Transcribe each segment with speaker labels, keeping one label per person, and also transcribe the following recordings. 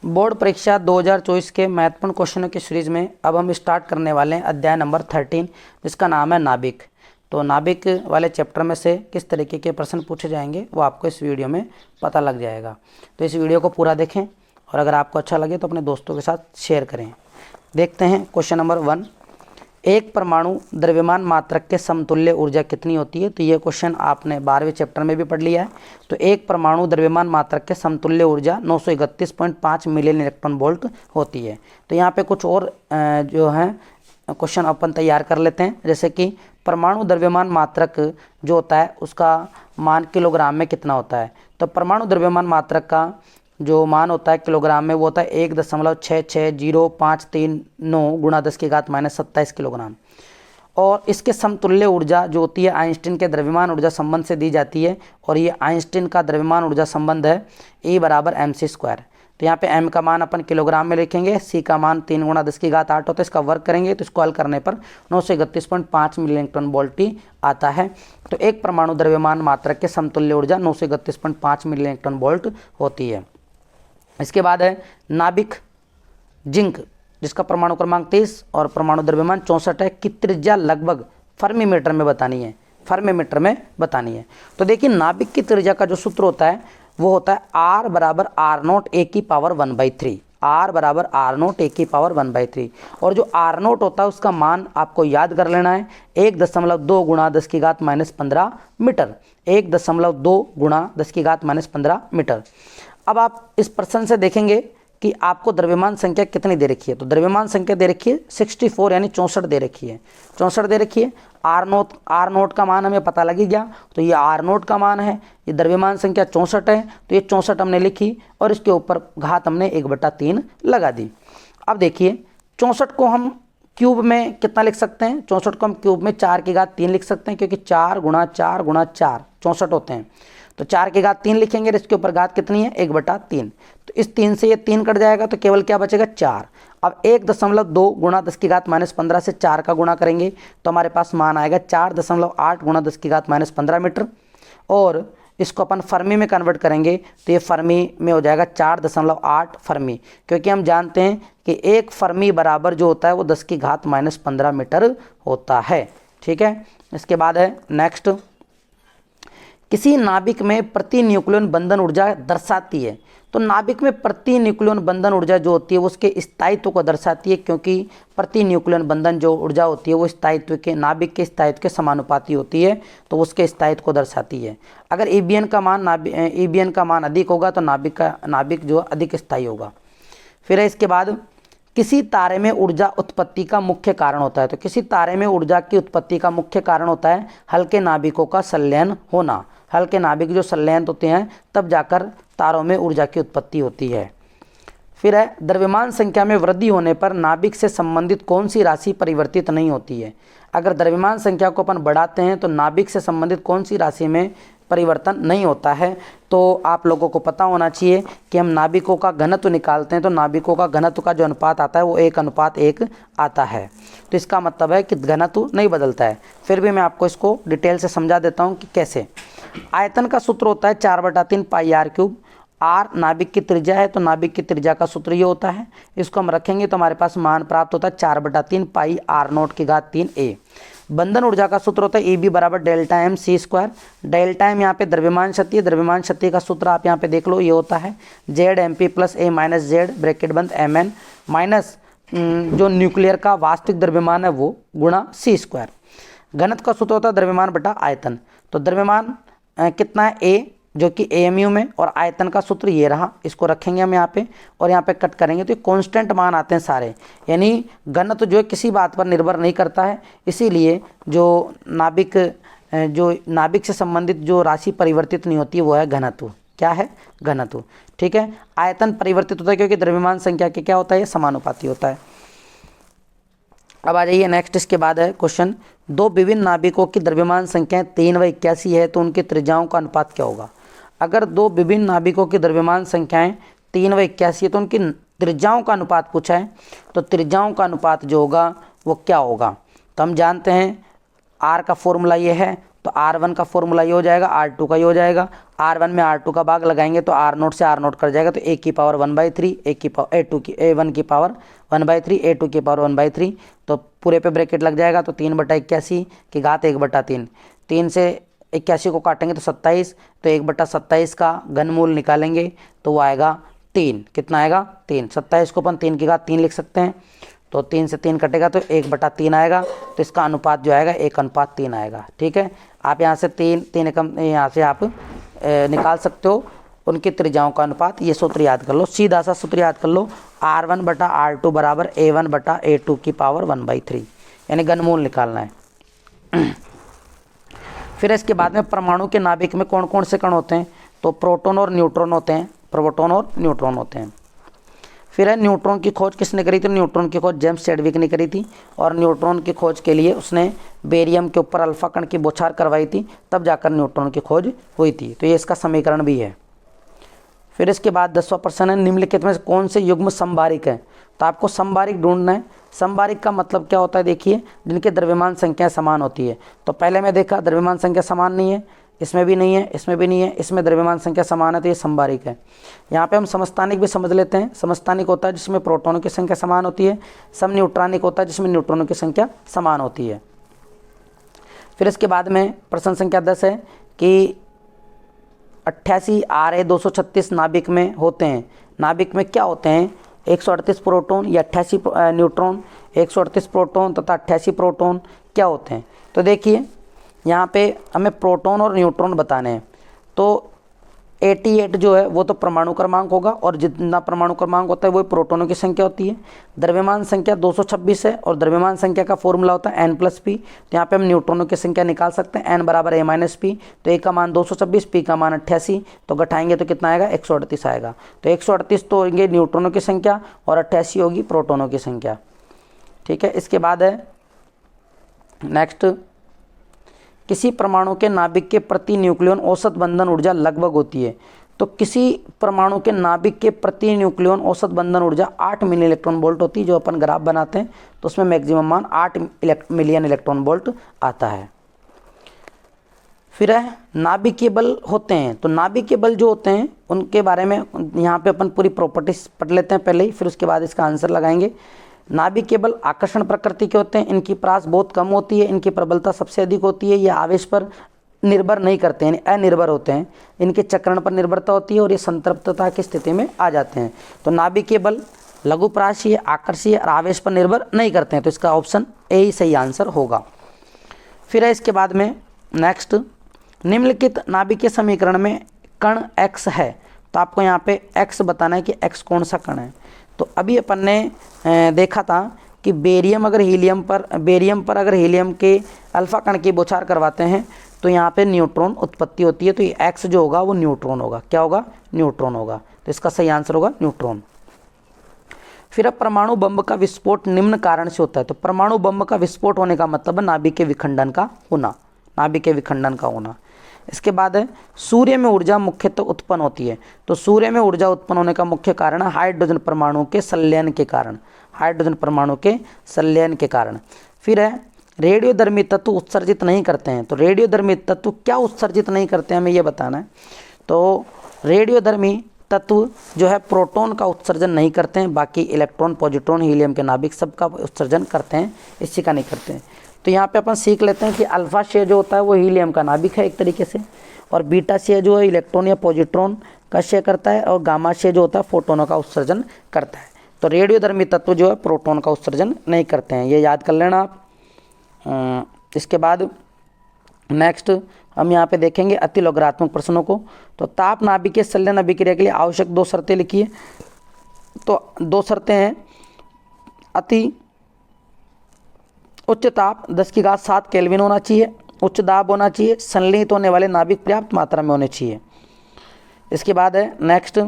Speaker 1: Board परीक्षा 2024 के महत्वपूर्ण क्वेश्चनों की सीरीज में अब हम स्टार्ट करने वाले हैं अध्याय नंबर 13, जिसका नाम है नाभिक। तो नाभिक वाले चैप्टर में से किस तरीके के प्रश्न पूछे जाएंगे वो आपको इस वीडियो में पता लग जाएगा। तो इस वीडियो को पूरा देखें और अगर आपको अच्छा लगे तो अपने दोस्तों के साथ शेयर करें। देखते हैं क्वेश्चन नंबर 1। एक परमाणु द्रव्यमान मात्रक के समतुल्य ऊर्जा कितनी होती है? तो ये क्वेश्चन आपने 12वें चैप्टर में भी पढ़ लिया है। तो एक परमाणु द्रव्यमान मात्रक के समतुल्य ऊर्जा 931.5 मिलियन इलेक्ट्रॉन वोल्ट होती है। तो यहाँ पे कुछ और जो है क्वेश्चन अपन तैयार कर लेते हैं। जैसे कि परमाणु द्रव्यमान मात्रक जो होता है उसका मान किलोग्राम में कितना होता है? तो परमाणु द्रव्यमान मात्रक का जो मान होता है किलोग्राम में वो होता है 1.66053 गुणा 10⁻⁻27 किलोग्राम। और इसके समतुल्य ऊर्जा जो होती है आइंस्टीन के द्रव्यमान ऊर्जा संबंध से दी जाती है, और ये आइंस्टीन का द्रव्यमान ऊर्जा संबंध है E = mc²। तो यहाँ पे m का मान अपन किलोग्राम में लिखेंगे, c का मान 3 × 10⁸ होता है। इसका वर्क करेंगे तो इसको हल करने पर 931.5 मिलियन इलेक्ट्रॉन वोल्ट ही आता है। तो एक परमाणु द्रव्यमान मात्रक के समतुल्य ऊर्जा 931.5 मिलियन इलेक्ट्रॉन वोल्ट होती है। इसके बाद है नाभिक जिंक, जिसका परमाणु क्रमांक 23 और परमाणु द्रव्यमान 64 है, की त्रिज्या लगभग फर्मीमीटर में बतानी है। फर्मीमीटर में बतानी है। तो देखिए नाभिक की त्रिज्या का जो सूत्र होता है वो होता है R = R0 A⁻⁴ R = R0 A⁻⁴ और जो R0 होता है उसका मान आपको याद कर लेना है 1.2 × 10⁻15 मीटर। 1.2 × 10⁻15 मीटर। अब आप इस प्रश्न से देखेंगे कि आपको द्रव्यमान संख्या कितनी दे रखी है। तो द्रव्यमान संख्या दे रखी है 64 यानी 64 दे रखी है। 64 दे रखी है। R0 का मान हमें पता लग ही गया। तो ये R0 का मान है, ये द्रव्यमान संख्या 64 है। तो ये 64 हमने लिखी और इसके ऊपर घात हमने 1/3 लगा दी। अब देखिए 64 को हम क्यूब में कितना लिख सकते हैं? 64 को हम क्यूब में 4⁻3 लिख सकते हैं, क्योंकि 4 × 4 × 4 64 होते हैं। तो 4⁻3 लिखेंगे, इसके ऊपर घात कितनी है? 1/3। तो इस 3 से ये 3 कट जाएगा तो केवल क्या बचेगा? 4। अब 1.2 × 10⁻15 से 4 का गुणा करेंगे तो हमारे पास मान आएगा 4.8 × 10⁻15 मीटर। और इसको अपन फर्मी में कन्वर्ट करेंगे तो ये फर्मी में हो जाएगा 4.8 फर्मी, क्योंकि हम जानते हैं कि एक फर्मी बराबर जो होता है वो 10⁻15 मीटर होता है। ठीक है। इसके बाद है नेक्स्ट, किसी नाभिक में प्रति न्यूक्लियन बंधन ऊर्जा दर्शाती है। तो नाभिक में प्रति न्यूक्लियन बंधन ऊर्जा जो होती है वो उसके स्थायित्व को दर्शाती है, क्योंकि प्रति न्यूक्लियन बंधन जो ऊर्जा होती है वो स्थायित्व के नाभिक के स्थायित्व के समानुपाती होती है, तो उसके स्थायित्व को दर्शाती है। अगर ईबीएन का मान अधिक होगा तो नाभिक जो अधिक स्थायी होगा। फिर है इसके बाद, किसी तारे में ऊर्जा उत्पत्ति का मुख्य कारण होता है। तो किसी तारे में ऊर्जा की उत्पत्ति का मुख्य कारण होता है हल्के नाभिकों का संलयन होना। हल्के नाभिक जो संलयन होते हैं तब जाकर तारों में ऊर्जा की उत्पत्ति होती है। फिर है, द्रव्यमान संख्या में वृद्धि होने पर नाभिक से संबंधित कौन सी राशि परिवर्तित नहीं होती है? अगर द्रव्यमान संख्या को अपन बढ़ाते हैं तो नाभिक से संबंधित कौन सी राशि में परिवर्तन नहीं होता है? तो आप लोगों को पता होना चाहिए कि हम नाभिकों का घनत्व निकालते हैं तो नाभिकों का घनत्व का जो अनुपात आता है वो 1:1 आता है। तो इसका मतलब है कि घनत्व नहीं बदलता है। फिर भी मैं आपको इसको डिटेल से समझा देता हूँ कि कैसे। आयतन का सूत्र होता है 4/3 πr³। R नाभिक की त्रिज्या है तो नाभिक की त्रिज्या का सूत्र ये होता है। इसको हम रखेंगे तो हमारे पास मान प्राप्त होता है 4/3 πr0⁴A। बंधन ऊर्जा का सूत्र होता है EB = Δmc²। Δm यहाँ पे द्रव्यमान शक्ति है। द्रव्यमान शक्ति का सूत्र आप यहाँ पे देख लो, ये होता है ZmP + A - Z ब्रैकेट बंद Mn माइनस जो न्यूक्लियर का वास्तविक द्रव्यमान है वो गुणा c²। घनत्व का सूत्र होता है द्रव्यमान बटा आयतन। तो द्रव्यमान कितना है? A, जो कि AMU में, और आयतन का सूत्र ये रहा। इसको रखेंगे हम यहाँ पे और यहाँ पे कट करेंगे तो ये कांस्टेंट मान आते हैं सारे। यानी घनत्व जो है किसी बात पर निर्भर नहीं करता है, इसीलिए जो नाभिक से संबंधित जो राशि परिवर्तित नहीं होती है वो है घनत्व। क्या है? घनत्व। ठीक है। आयतन परिवर्तित होता है क्योंकि द्रव्यमान संख्या के क्या होता है? समानुपाती होता है। अब आ जाइए नेक्स्ट। इसके बाद है क्वेश्चन, दो विभिन्न नाभिकों की द्रव्यमान संख्याएं 3 व 81 है तो उनकी त्रिज्याओं का अनुपात क्या होगा? अगर दो विभिन्न नाभिकों की द्रव्यमान संख्याएं 3 व 81 है तो उनकी त्रिज्याओं का अनुपात पूछा है। तो त्रिज्याओं का अनुपात जो होगा वो क्या होगा? तो हम जानते हैं R का फॉर्मूला ये है तो R1 का फॉर्मूला ये हो जाएगा, R2 का ये हो जाएगा। R1 में R2 का भाग लगाएंगे तो R0 से R0 कर जाएगा, तो a की पावर 1/3, a1 की पावर 1/3, a2 की पावर 1/3, तो पूरे पे ब्रैकेट लग जाएगा। तो 3/81 की घात 1/3, 3 से 81 को काटेंगे तो 27, तो 1/27 का घनमूल निकालेंगे तो वो आएगा 3। कितना आएगा? 3। 27 को अपन 3 की घात 3 लिख सकते हैं, तो 3 से 3 कटेगा तो 1/3 आएगा। तो इसका अनुपात जो आएगा 1:3 आएगा। ठीक है, आप यहाँ से 3 एकम यहाँ से आप निकाल सकते हो उनकी त्रिज्याओं का अनुपात। ये सूत्र याद कर लो, सीधा सा सूत्र याद कर लो, R1/R2 बराबर a1/a2 की पावर 1/3, यानी घनमूल निकालना है। फिर इसके बाद में परमाणु के नाभिक में कौन कौन से कण होते हैं? तो प्रोटॉन और न्यूट्रॉन होते हैं, प्रोटॉन और न्यूट्रॉन होते हैं। फिर है न्यूट्रॉन की खोज किसने करी थी? न्यूट्रॉन की खोज जेम्स चैडविक ने करी थी, और न्यूट्रॉन की खोज के लिए उसने बेरियम के ऊपर अल्फा कण की बौछार करवाई थी, तब जाकर न्यूट्रॉन की खोज हुई थी। तो ये इसका समीकरण भी है। फिर इसके बाद 10वां प्रश्न है, निम्नलिखित में से कौन से युग्म संभारिक है? तो आपको संभारिक ढूंढना है। संभारिक का मतलब क्या होता है? देखिए, जिनके द्रव्यमान संख्या समान होती है। तो पहले मैं देखा द्रव्यमान संख्या समान नहीं है, इसमें भी नहीं है, इसमें भी नहीं है, इसमें द्रव्यमान संख्या समान है, तो ये संभारिक है। यहाँ पे हम समस्थानिक भी समझ लेते हैं। समस्थानिक होता है जिसमें प्रोटॉनों की संख्या समान होती है, समन्यूट्रॉनिक होता है जिसमें न्यूट्रॉनों की संख्या समान होती है। फिर इसके बाद में प्रश्न संख्या 10 है कि 88 Ra236 नाभिक में होते हैं। नाभिक में क्या होते हैं? 138 प्रोटॉन या 88 न्यूट्रॉन, 138 प्रोटॉन तथा 88 प्रोटॉन क्या होते हैं? तो देखिए, यहाँ पे हमें प्रोटॉन और न्यूट्रॉन बताने हैं। तो 88 जो है वो तो परमाणु क्रमांक होगा, और जितना परमाणु क्रमांक होता है वो प्रोटॉनों की संख्या होती है। द्रव्यमान संख्या 226 है, और द्रव्यमान संख्या का फॉर्मूला होता है n+p। तो यहाँ पे हम न्यूट्रॉनों की संख्या निकाल सकते हैं, n बराबर a-p। तो a का मान 226, p का मान 88, तो घटाएंगे तो कितना आएगा? 138 आएगा। तो 138 तो होंगे न्यूट्रॉनों की संख्या, और 88 होगी प्रोटॉनों की संख्या। ठीक है, इसके बाद है नेक्स्ट, किसी परमाणु के नाभिक के प्रति न्यूक्लियन औसत बंधन ऊर्जा लगभग होती है। तो किसी परमाणु के नाभिक के प्रति न्यूक्लियन औसत बंधन ऊर्जा 8 मिली इलेक्ट्रॉन वोल्ट होती है। जो अपन ग्राफ बनाते हैं तो उसमें मैक्सिमम मान 8 मिलियन इलेक्ट्रॉन वोल्ट आता है। फिर है नाभिकीय बल होते हैं। तो नाभिकीय बल जो होते हैं उनके बारे में यहाँ पे अपन पूरी प्रॉपर्टीज पढ़ लेते हैं पहले ही, फिर उसके बाद इसका आंसर लगाएंगे। नाभिकीय बल आकर्षण प्रकृति के होते हैं, इनकी प्रास बहुत कम होती है, इनकी प्रबलता सबसे अधिक होती है, ये आवेश पर निर्भर नहीं करते हैं, अनिर्भर होते हैं, इनके चक्रण पर निर्भरता होती है, और ये संतृप्तता की स्थिति में आ जाते हैं। तो नाभिकीय बल लघुप्रासीय, आकर्षीय और आवेश पर निर्भर नहीं करते हैं। तो इसका ऑप्शन ए ही सही आंसर होगा। फिर है इसके बाद में नेक्स्ट, निम्नलिखित नाभिकीय समीकरण में कण x है। तो आपको यहाँ पे x बताना है कि x कौन सा कण है। तो अभी अपन ने देखा था कि बेरियम पर अगर हीलियम के अल्फा कण की बौछार करवाते हैं तो यहाँ पे न्यूट्रॉन उत्पत्ति होती है। तो ये x जो होगा वो न्यूट्रॉन होगा। क्या होगा? न्यूट्रॉन होगा। तो इसका सही आंसर होगा न्यूट्रॉन। फिर अब परमाणु बम का विस्फोट निम्न कारण से होता है। तो परमाणु बम का विस्फोट होने का मतलब है नाभिक के विखंडन का होना, नाभिक के विखंडन का होना। इसके बाद है सूर्य में ऊर्जा मुख्यतः उत्पन्न होती है। तो सूर्य में ऊर्जा उत्पन्न होने का मुख्य कारण है हाइड्रोजन परमाणु के संलयन के कारण, हाइड्रोजन परमाणु के संलयन के कारण। फिर है रेडियोधर्मी तत्व उत्सर्जित नहीं करते हैं। तो रेडियोधर्मी तत्व क्या उत्सर्जित नहीं करते हैं, हमें ये बताना है। तो रेडियोधर्मी तत्व जो है प्रोटॉन का उत्सर्जन नहीं करते हैं, बाकी इलेक्ट्रॉन, पॉजिट्रॉन, हीलियम के नाभिक सबका उत्सर्जन करते हैं, इसी का नहीं करते हैं। तो यहाँ पे अपन सीख लेते हैं कि अल्फा शेयर जो होता है वो हीलियम का नाभिक है एक तरीके से, और बीटा शेयर जो है इलेक्ट्रॉन या पॉजिट्रॉन का शेयर करता है, और गामा शेयर जो होता है फोटोनों का उत्सर्जन करता है। तो रेडियोधर्मी तत्व जो है प्रोटॉन का उत्सर्जन नहीं करते हैं, ये याद कर लेना आप। इसके बाद नेक्स्ट हम यहाँ पे देखेंगे अति लघुरात्मक प्रश्नों को। तो ताप नाभिकीय संलयन अभिक्रिया के लिए आवश्यक 2 शर्तें लिखिए। तो 2 शर्तें हैं, अति उच्च ताप 10⁻7 केल्विन होना चाहिए, उच्च दाब होना चाहिए, संलयित होने वाले नाभिक पर्याप्त मात्रा में होने चाहिए। इसके बाद है नेक्स्ट,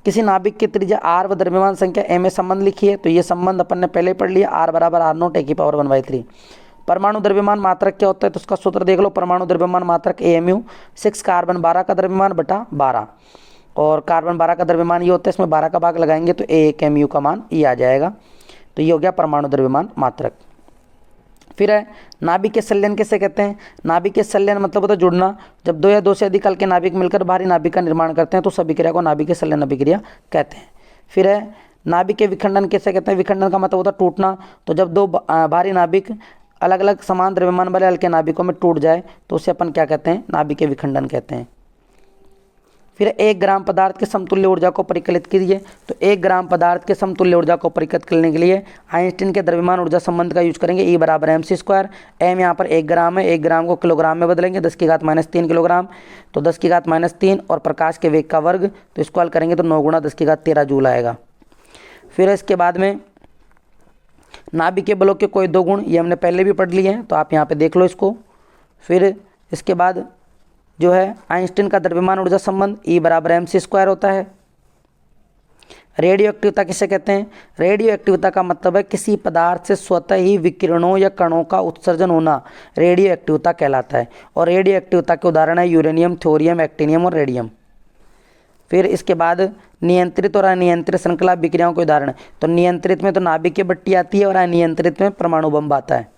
Speaker 1: किसी नाभिक की त्रिज्या r व द्रव्यमान संख्या a में संबंध लिखिए। तो ये संबंध अपन ने पहले पढ़ लिया, r बराबर r0 a की पावर 1/3। परमाणु द्रव्यमान मात्रक क्या होता है? तो उसका सूत्र देख लो, परमाणु द्रव्यमान मात्रक AMU 6 कार्बन 12 का द्रव्यमान बटा 12, और कार्बन 12 का द्रव्यमान ये होता है, इसमें 12 का भाग लगाएंगे तो 1 mu का मान ये आ जाएगा। तो ये हो गया परमाणु द्रव्यमान मात्रक। फिर है नाभिकीय संलयन किसे कहते हैं? नाभिकीय संलयन मतलब होता है जुड़ना। जब दो या दो से अधिक हल्के नाभिक मिलकर भारी नाभिक का निर्माण करते हैं तो उस अभिक्रिया को नाभिकीय संलयन अभिक्रिया कहते हैं। फिर है नाभिकीय विखंडन किसे कहते हैं? विखंडन का मतलब होता है टूटना। तो जब दो भारी नाभिक अलग अलग समान द्रव्यमान वाले हल्के नाभिकों में टूट जाए तो उसे अपन क्या कहते हैं? नाभिकीय विखंडन कहते हैं। फिर 1 ग्राम पदार्थ के समतुल्य ऊर्जा को परिकलित कीजिए। तो 1 ग्राम पदार्थ के समतुल्य ऊर्जा को परिकलित करने के लिए आइंस्टीन के द्रव्यमान ऊर्जा संबंध का यूज करेंगे। E बराबर mc²। m यहाँ पर 1 ग्राम है, 1 ग्राम को किलोग्राम में बदलेंगे, 10⁻³ किलोग्राम। तो 10⁻³ और प्रकाश के वेग का वर्ग, तो इसको हल करेंगे तो 9 × 10⁻13 जूल आएगा। फिर इसके बाद में नाभिकीय बलों के कोई 2 गुण, ये हमने पहले भी पढ़ लिए हैं तो आप यहाँ पे देख लो इसको। फिर इसके बाद जो है आइंस्टीन का द्रव्यमान ऊर्जा संबंध E बराबर mc² होता है। रेडियो एक्टिवता किसे कहते हैं? रेडियो एक्टिवता का मतलब है किसी पदार्थ से स्वतः ही विकिरणों या कणों का उत्सर्जन होना रेडियो एक्टिवता कहलाता है। और रेडियो एक्टिवता के उदाहरण है यूरेनियम, थोरियम, एक्टिनियम और रेडियम। फिर इसके बाद नियंत्रित और अनियंत्रित श्रृंखला विक्रियाओं के उदाहरण। तो नियंत्रित में तो नाभिकीय भट्टी आती है और अनियंत्रित में परमाणु बम आता है।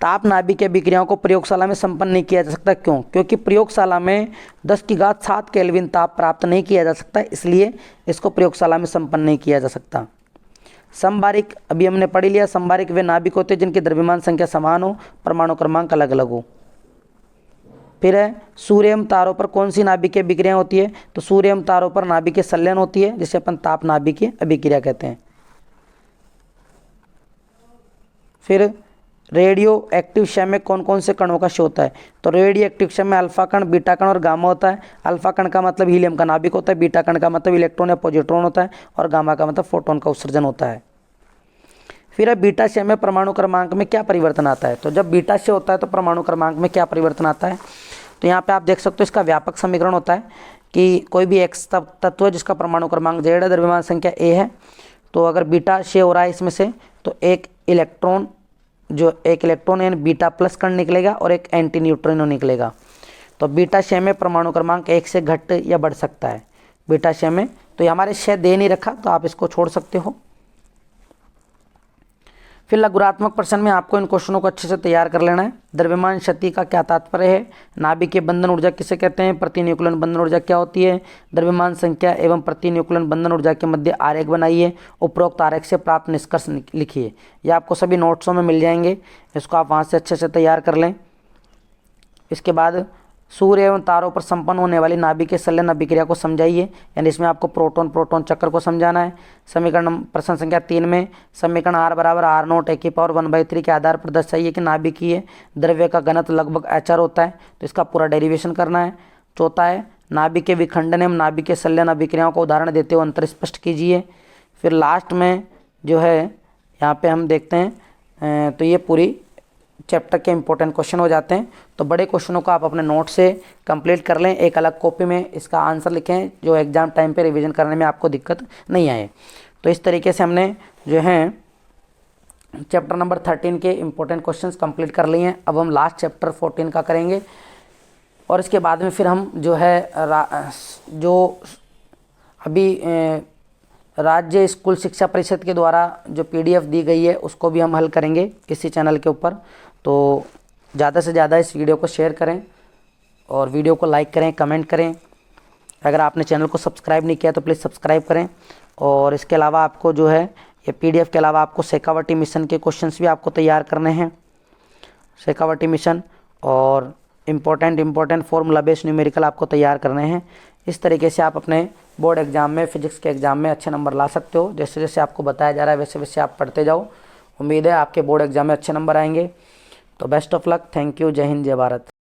Speaker 1: ताप नाभिकीय विक्रियाओं को प्रयोगशाला में संपन्न नहीं किया जा सकता। क्यों? क्योंकि प्रयोगशाला में 10⁻7 केल्विन ताप प्राप्त नहीं किया जा सकता, इसलिए इसको प्रयोगशाला में संपन्न नहीं किया जा सकता। समबारिक अभी हमने पढ़ लिया। समबारिक वे नाभिक होते हैं जिनकी द्रव्यमान संख्या समान हो, परमाणु क्रमांक अलग अलग हो। फिर है सूर्य एवं तारों पर कौन सी नाभिकीय विक्रिया होती है? तो सूर्य एवं तारों पर नाभिकीय संलयन होती है जिसे अपन ताप नाभिकीय अभिक्रिया कहते हैं। फिर रेडियो एक्टिव क्षय में कौन कौन से कणों का क्षय होता है? तो रेडियो एक्टिव क्षय में अल्फा कण, बीटा कण और गामा होता है। अल्फा कण का मतलब हीलियम का नाभिक होता है, बीटा कण का मतलब इलेक्ट्रॉन या पॉजिट्रॉन होता है और गामा का मतलब फोटोन का उत्सर्जन होता है। फिर बीटा क्षय में परमाणु क्रमांक में क्या परिवर्तन आता है? तो जब बीटा क्षय होता है तो परमाणु क्रमांक में क्या परिवर्तन आता है? तो यहाँ पे आप देख सकते हो इसका व्यापक समीकरण होता है कि कोई भी एक्स तत्व है जिसका परमाणु क्रमांक Z है, द्रव्यमान संख्या A है, तो अगर बीटा क्षय हो रहा है इसमें से तो एक इलेक्ट्रॉन यानी बीटा प्लस कण निकलेगा और एक एंटी न्यूट्रिनो निकलेगा। तो बीटा क्षय में परमाणु क्रमांक 1 से घट या बढ़ सकता है बीटा क्षय में। तो ये हमारे क्षय दे नहीं रखा तो आप इसको छोड़ सकते हो। फिर लघुरात्मक प्रश्न में आपको इन क्वेश्चनों को अच्छे से तैयार कर लेना है। द्रव्यमान क्षति का क्या तात्पर्य है? नाभिकीय बंधन ऊर्जा किसे कहते हैं? प्रतिन्यूक्लियन बंधन ऊर्जा क्या होती है? द्रव्यमान संख्या एवं प्रतिन्यूक्लियन बंधन ऊर्जा के मध्य आरेख बनाइए। उपरोक्त आरेख से प्राप्त निष्कर्ष लिखिए। ये आपको सभी नोट्सों में मिल जाएंगे, इसको आप वहाँ से अच्छे से तैयार कर लें। इसके बाद सूर्य एवं तारों पर संपन्न होने वाली नाभिकीय संलयन अभिक्रिया को समझाइए, यानी इसमें आपको प्रोटॉन प्रोटॉन चक्र को समझाना है। समीकरण प्रश्न संख्या 3 में समीकरण R बराबर R0 1/3 के आधार पर दर्शाइए कि नाभिकीय द्रव्य का घनत्व लगभग HR होता है, तो इसका पूरा डेरिवेशन करना है। चौथा है नाभिकीय विखंडन एवं नाभिकीय संलयन अभिक्रियाओं को उदाहरण देते हुए अंतर स्पष्ट कीजिए। फिर लास्ट में जो है यहाँ पे हम देखते हैं तो ये पूरी चैप्टर के इंपॉर्टेंट क्वेश्चन हो जाते हैं। तो बड़े क्वेश्चनों को आप अपने नोट से कंप्लीट कर लें, एक अलग कॉपी में इसका आंसर लिखें जो एग्जाम टाइम पे रिवीजन करने में आपको दिक्कत नहीं आए। तो इस तरीके से हमने जो है चैप्टर नंबर 13 के इंपॉर्टेंट क्वेश्चंस कंप्लीट कर लिए हैं। अब हम लास्ट चैप्टर 14 का करेंगे और इसके बाद में फिर हम जो है जो अभी राज्य स्कूल शिक्षा परिषद के द्वारा जो PDF दी गई है उसको भी हम हल करेंगे इसी चैनल के ऊपर। तो ज़्यादा से ज़्यादा इस वीडियो को शेयर करें और वीडियो को लाइक करें, कमेंट करें। अगर आपने चैनल को सब्सक्राइब नहीं किया तो प्लीज़ सब्सक्राइब करें। और इसके अलावा आपको जो है ये PDF के अलावा आपको शेखावटी मिशन के क्वेश्चंस भी आपको तैयार करने हैं। शेखावटी मिशन और इम्पोर्टेंट फॉर्मूला बेस्ड न्यूमेरिकल आपको तैयार करने हैं। इस तरीके से आप अपने बोर्ड एग्जाम में, फिजिक्स के एग्ज़ाम में अच्छे नंबर ला सकते हो। जैसे जैसे आपको बताया जा रहा है वैसे वैसे आप पढ़ते जाओ। उम्मीद है आपके बोर्ड एग्जाम में अच्छे नंबर आएंगे। तो best of luck. Thank you. जय हिंद, जय भारत।